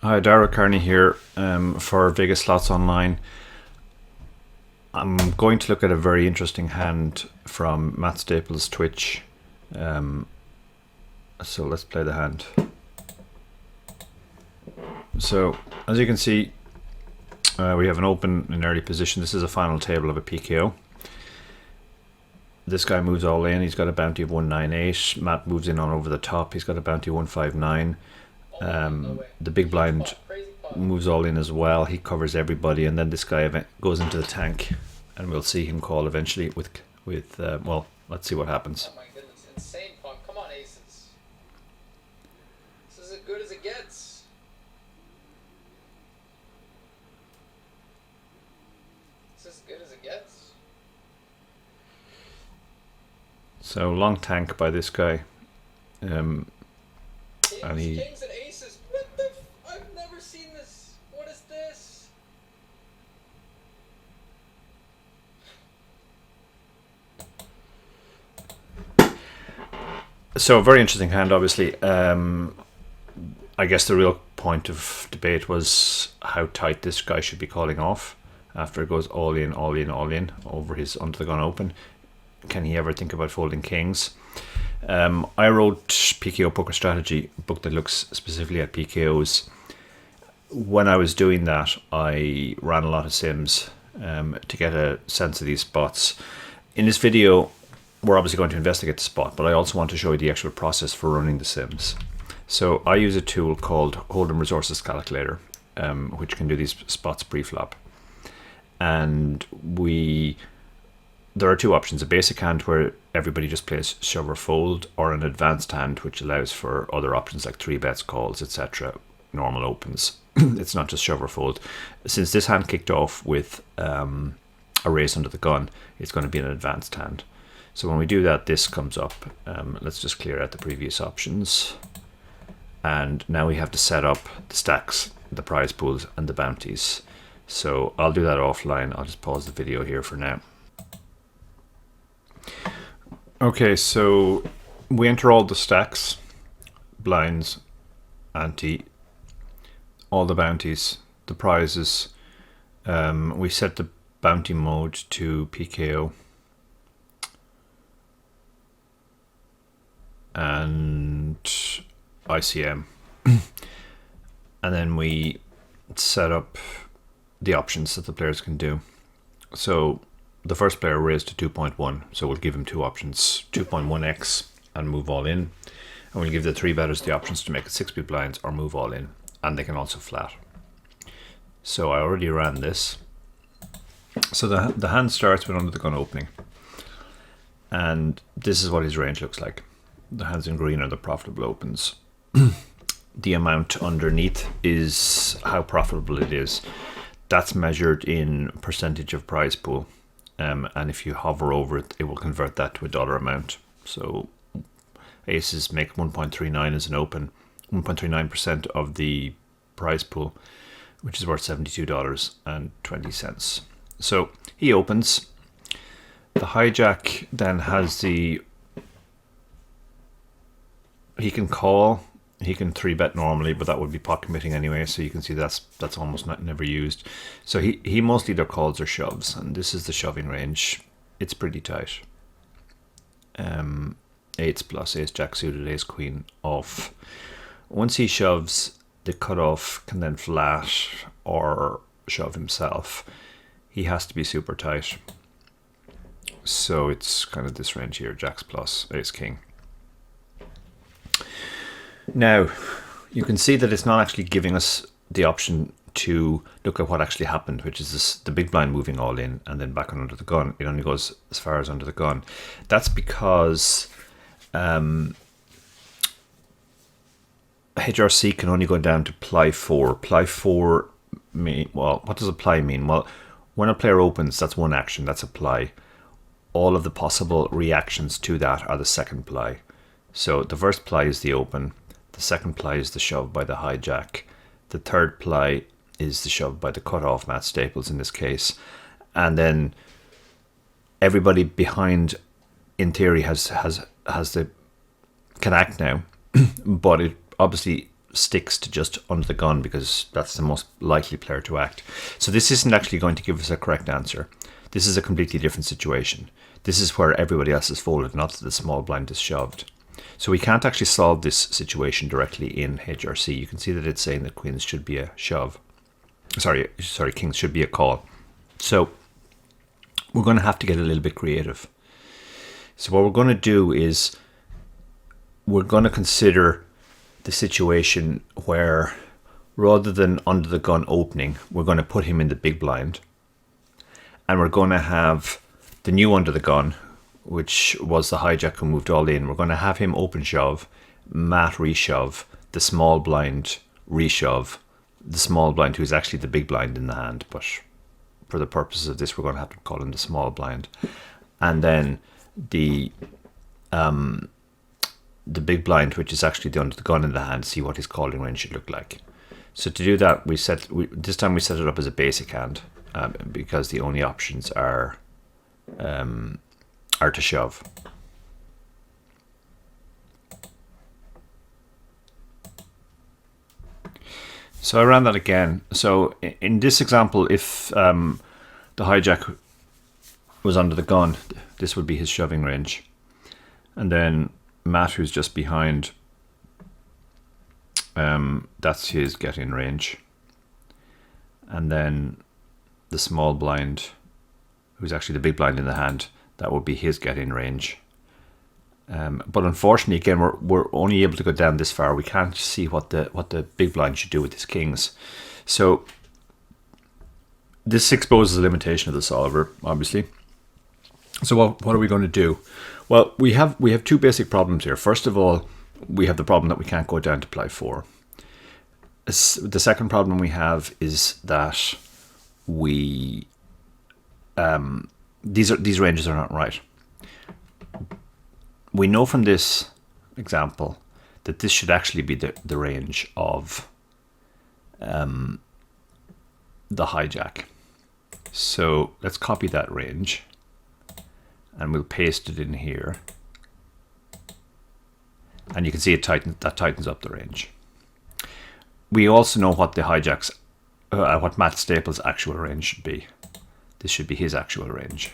Hi, Dara O'Kearney here for VegasSlotsOnline. I'm going to look at a very interesting hand from Matt Staples' Twitch. So let's play the hand. So as you can see, we have an open in early position. This is a final table of a PKO. This guy moves all in. He's got a bounty of 198. Matt moves in on over the top. He's got a bounty of 159. The big blind moves all in as well. He covers everybody, and then this guy goes into the tank, and we'll see him call eventually with well, let's see what happens. Oh my goodness, insane pump. Come on, aces. This is as good as it gets. This is as good as it gets. So long tank by this guy. And he Kings and aces. What the I've never seen this. What is this? So a very interesting hand, obviously. I guess the real point of debate was how tight this guy should be calling off after it goes all in, all in, all in over his under the gun open. Can he ever think about folding kings? I wrote PKO Poker Strategy, a book that looks specifically at PKOs. When I was doing that, I ran a lot of sims to get a sense of these spots. In this video, we're obviously going to investigate the spot, but I also want to show you the actual process for running the sims. So I use a tool called Hold'em Resources Calculator, which can do these spots pre-flop. And there are two options: a basic hand where everybody just plays shove or fold, or an advanced hand which allows for other options like 3-bets, calls, etc., normal opens. It's not just shove or fold. Since this hand kicked off with a raise under the gun, it's going to be an advanced hand. So when we do that, this comes up. Let's just clear out the previous options. And now we have to set up the stacks, the prize pools, and the bounties. So I'll do that offline. I'll just pause the video here for now. Okay, so we enter all the stacks, blinds, ante, all the bounties, the prizes. We set the bounty mode to PKO. And ICM. And then we set up the options that the players can do. So the first player raised to 2.1, so we'll give him two options: 2.1x and move all in, and we'll give the 3-betters the options to make it 6 big blinds or move all in, and they can also flat. So I already ran this. So the hand starts with under the gun opening, and this is what his range looks like. The hands in green are the profitable opens. The amount underneath is how profitable it is. That's measured in percentage of prize pool. And if you hover over it, it will convert that to a dollar amount. So aces make 1.39 as an open, 1.39% of the prize pool, which is worth $72.20. So he opens. The hijack then has he can call, he can 3-bet normally, but that would be pot committing anyway, so you can see that's almost never used. So he mostly either calls or shoves, and this is the shoving range. It's pretty tight. Eights plus, ace jack suited, ace queen off. Once he shoves, the cutoff can then flat or shove himself. He has to be super tight. So it's kind of this range here: jacks plus, ace king. Now, you can see that it's not actually giving us the option to look at what actually happened, which is the big blind moving all in and then back on under the gun. It only goes as far as under the gun. That's because HRC can only go down to ply 4. Ply 4 mean, well, what does a ply mean? Well, when a player opens, that's one action, that's a ply. All of the possible reactions to that are the second ply. So the first ply is the open. The second ply is the shove by the hijack. The third ply is the shove by the cutoff, Matt Staples in this case. And then everybody behind, in theory, can act now, but it obviously sticks to just under the gun because that's the most likely player to act. So this isn't actually going to give us a correct answer. This is a completely different situation. This is where everybody else is folded, not that the small blind is shoved. So we can't actually solve this situation directly in HRC. You can see that it's saying that queens should be a shove. Sorry, kings should be a call. So we're going to have to get a little bit creative. So what we're going to do is we're going to consider the situation where rather than under the gun opening, we're going to put him in the big blind. And we're going to have the new under the gun, which was the hijack who moved all in. We're going to have him open shove, Matt reshove, the small blind reshove, the small blind who's actually the big blind in the hand. But for the purposes of this, we're going to have to call him the small blind. And then the big blind, which is actually the under the gun in the hand, see what his calling range should look like. So to do that, this time we set it up as a basic hand because the only options are to shove. So I ran that again. So in this example, if the hijack was under the gun, this would be his shoving range. And then Matt, who's just behind, that's his get-in range. And then the small blind, who's actually the big blind in the hand, that would be his get-in range. But unfortunately, again, we're only able to go down this far. We can't see what the big blind should do with his kings. So this exposes the limitation of the solver, obviously. So what are we going to do? Well, we have two basic problems here. First of all, we have the problem that we can't go down to ply 4. The second problem we have is that these ranges are not right. We know from this example that this should actually be the range of the hijack. So let's copy that range and we'll paste it in here. And you can see it tightens up the range. We also know what the hijack's, what Matt Staples' actual range should be. This should be his actual range.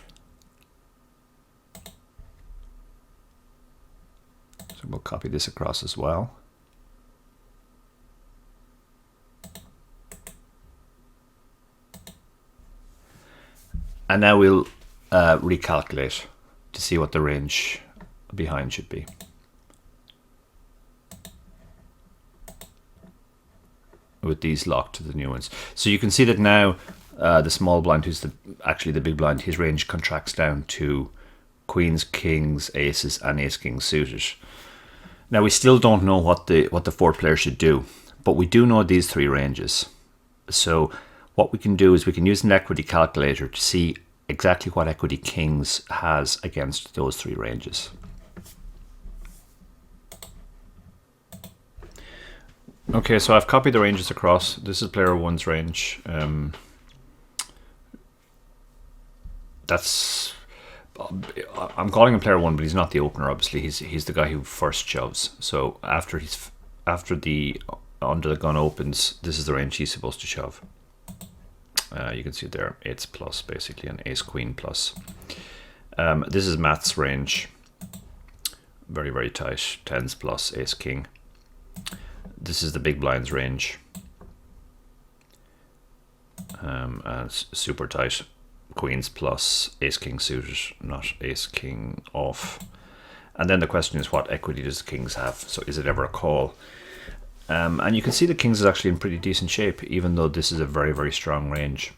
So we'll copy this across as well. And now we'll recalculate to see what the range behind should be. With these locked to the new ones. So you can see that now the small blind, who's actually the big blind, his range contracts down to queens, kings, aces, and ace king suited. Now we still don't know what the fourth player should do, but we do know these three ranges. So what we can do is we can use an equity calculator to see exactly what equity kings has against those three ranges. Okay, so I've copied the ranges across. This is player 1's range. I'm calling him player 1, but he's not the opener. Obviously, he's the guy who first shoves. So after the under the gun opens, this is the range he's supposed to shove. You can see it there, 8s plus basically, and ace queen plus. This is Matt's range. Very, very tight. 10s plus, ace king. This is the big blind's range. And super tight. Queens plus, ace king suited, not ace king off. And then the question is, what equity does the kings have? So is it ever a call? And you can see the kings is actually in pretty decent shape, even though this is a very, very strong range.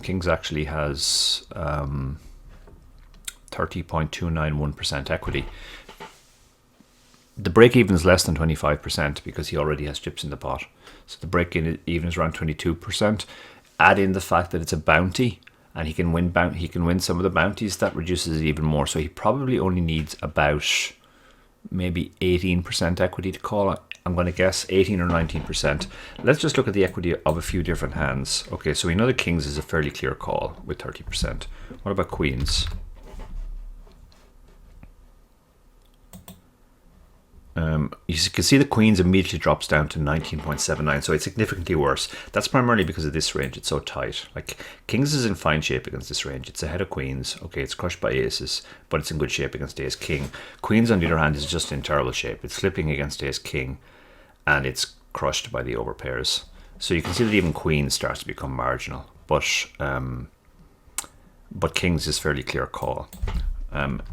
Kings actually has 30.291% equity. The break-even is less than 25% because he already has chips in the pot. So the break-even is around 22%. Add in the fact that it's a bounty, and he can win some of the bounties. That reduces it even more. So he probably only needs about maybe 18% equity to call. I'm going to guess 18 or 19%. Let's just look at the equity of a few different hands. Okay, so we know the kings is a fairly clear call with 30%. What about queens? You can see the queens immediately drops down to 19.79, so it's significantly worse. That's primarily because of this range. It's so tight. Like, kings is in fine shape against this range. It's ahead of queens. Okay, it's crushed by aces, but it's in good shape against ace king. Queens, on the other hand, is just in terrible shape. It's flipping against ace king, and it's crushed by the overpairs. So you can see that even queens starts to become marginal, but kings is fairly clear call.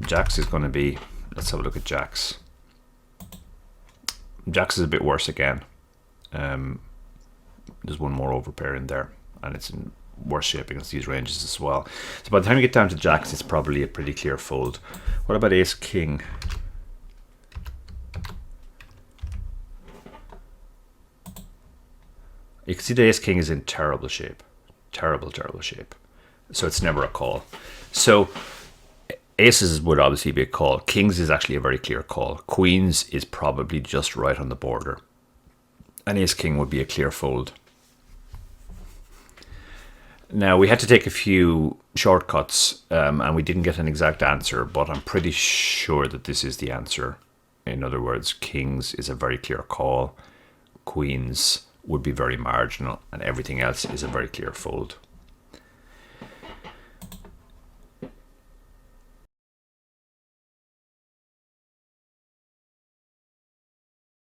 Jacks is going to be, let's have a look at jacks. Jacks is a bit worse again. There's one more overpair in there, and it's in worse shape against these ranges as well. So by the time you get down to jacks, it's probably a pretty clear fold. What about ace king? You can see the ace king is in terrible shape. Terrible shape. So it's never a call. So aces would obviously be a call. Kings is actually a very clear call. Queens is probably just right on the border. And ace king would be a clear fold. Now, we had to take a few shortcuts, and we didn't get an exact answer, but I'm pretty sure that this is the answer. In other words, kings is a very clear call. Queens would be very marginal, and everything else is a very clear fold.